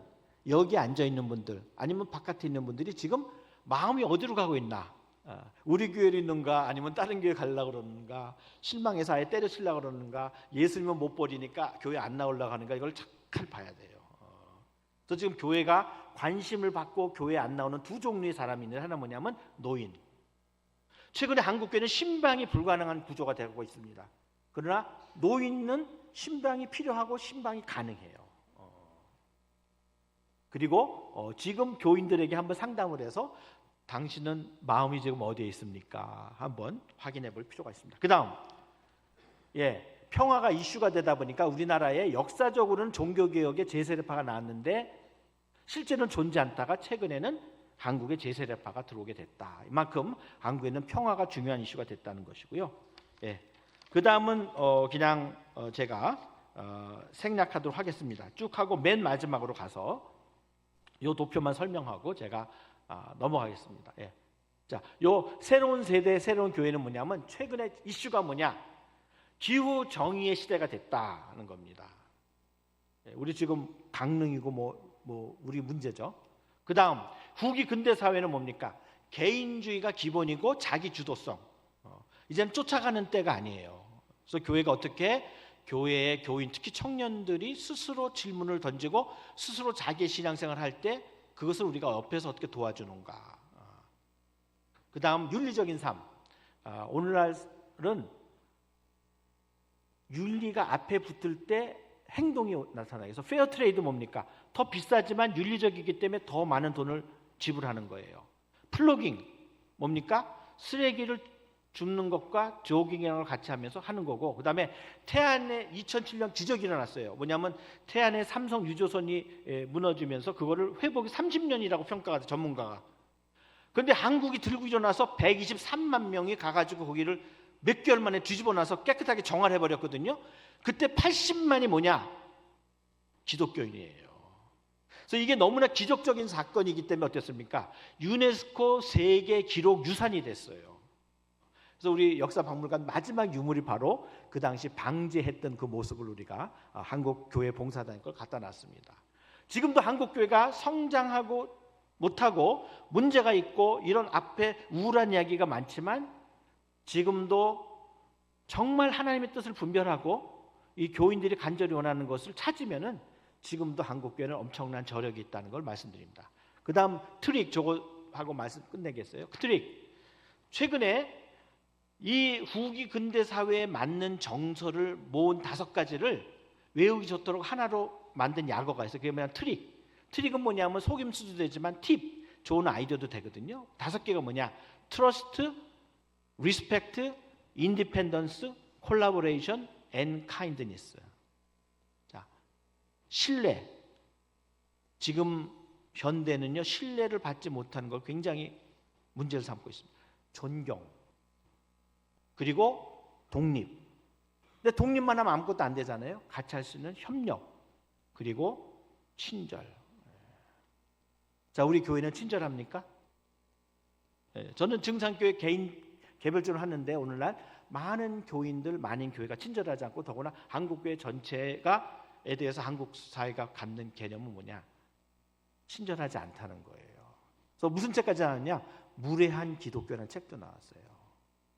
A: 여기 앉아 있는 분들 아니면 바깥에 있는 분들이 지금 마음이 어디로 가고 있나? 우리 교회로 있는가 아니면 다른 교회 가려고 그러는가, 실망해서 아예 때려치려고 그러는가, 예수님은 못 버리니까 교회 안 나오려고 하는가, 이걸 잘 봐야 돼요. 그래서 지금 교회가 관심을 받고 교회 안 나오는 2 종류의 사람이 있는데 하나 뭐냐면 노인. 최근에 한국 교회는 신방이 불가능한 구조가 되고 있습니다. 그러나 노인은 신방이 필요하고 신방이 가능해요. 그리고 지금 교인들에게 한번 상담을 해서 당신은 마음이 지금 어디에 있습니까? 한번 확인해 볼 필요가 있습니다. 그 다음 평화가 이슈가 되다 보니까 우리나라에 역사적으로는 종교개혁의 제세례파가 나왔는데 실제는 존재 않다가 최근에는 한국에 제세례파가 들어오게 됐다. 이만큼 한국에는 평화가 중요한 이슈가 됐다는 것이고요. 그 다음은 그냥 제가 생략하도록 하겠습니다. 쭉 하고 맨 마지막으로 가서 이 도표만 설명하고 제가 넘어가겠습니다. 자, 요 새로운 세대, 새로운 교회는 뭐냐면 최근에 이슈가 뭐냐? 기후 정의의 시대가 됐다는 겁니다. 우리 지금 강릉이고 뭐 우리 문제죠. 그 다음 후기 근대 사회는 뭡니까? 개인주의가 기본이고 자기 주도성. 이제는 쫓아가는 때가 아니에요. 그래서 교회가 어떻게 교회의 교인, 특히 청년들이 스스로 질문을 던지고 스스로 자기의 신앙생활을 할 때 그것을 우리가 옆에서 어떻게 도와주는가. 그 다음 윤리적인 삶. 오늘날은 윤리가 앞에 붙을 때 행동이 나타나요. 그래서 페어 트레이드 뭡니까? 더 비싸지만 윤리적이기 때문에 더 많은 돈을 지불하는 거예요. 플로깅 뭡니까? 쓰레기를 줍는 것과 조깅이라는 걸 같이 하면서 하는 거고, 그 다음에 태안에 2007년 기적이 일어났어요. 뭐냐면 태안에 삼성 유조선이 무너지면서 그거를 회복이 30년이라고 평가가 돼, 전문가가. 그런데 한국이 들고 일어나서 123만 명이 가가지고 거기를 몇 개월 만에 뒤집어 놔서 깨끗하게 정화를 해버렸거든요. 그때 80만이 뭐냐? 기독교인이에요. 그래서 이게 너무나 기적적인 사건이기 때문에 어땠습니까? 유네스코 세계 기록 유산이 됐어요. 그래서 우리 역사박물관 마지막 유물이 바로 그 당시 방제했던 그 모습을 우리가 한국 교회 봉사단에 걸 갖다 놨습니다. 지금도 한국 교회가 성장하고 못하고 문제가 있고 이런 앞에 우울한 이야기가 많지만 지금도 정말 하나님의 뜻을 분별하고 이 교인들이 간절히 원하는 것을 찾으면은 지금도 한국 교회는 엄청난 저력이 있다는 걸 말씀드립니다. 그 다음 트릭 저거 하고 말씀 끝내겠어요. 그 트릭, 최근에 이 후기 근대 사회에 맞는 정서를 모은 5가지를 외우기 좋도록 하나로 만든 약어가 있어요. 그게 뭐냐, 트릭. 트릭은 뭐냐면 속임수도 되지만 팁, 좋은 아이디어도 되거든요. 5개가 뭐냐, 트러스트, 리스펙트, 인디펜던스, 콜라보레이션, 앤 카인드니스. 자, 신뢰. 지금 현대는요, 신뢰를 받지 못하는 걸 굉장히 문제를 삼고 있습니다. 존경, 그리고 독립. 근데 독립만 하면 아무것도 안 되잖아요. 같이 할 수 있는 협력, 그리고 친절. 자, 우리 교회는 친절합니까? 저는 증산교회 개별적으로 하는데 오늘날 많은 교인들, 많은 교회가 친절하지 않고 더구나 한국교회 전체가에 대해서 한국 사회가 갖는 개념은 뭐냐? 친절하지 않다는 거예요. 그래서 무슨 책까지 나왔냐? 무례한 기독교라는 책도 나왔어요.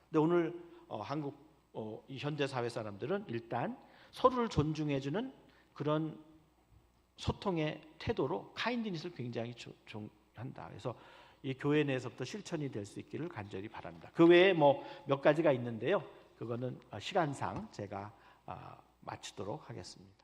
A: 근데 오늘 한국 이 현대 사회 사람들은 일단 서로를 존중해주는 그런 소통의 태도로 카인드니스를 굉장히 한다. 그래서 이 교회 내에서부터 실천이 될 수 있기를 간절히 바랍니다. 그 외에 뭐 몇 가지가 있는데요. 그거는 시간상 제가 마치도록 하겠습니다.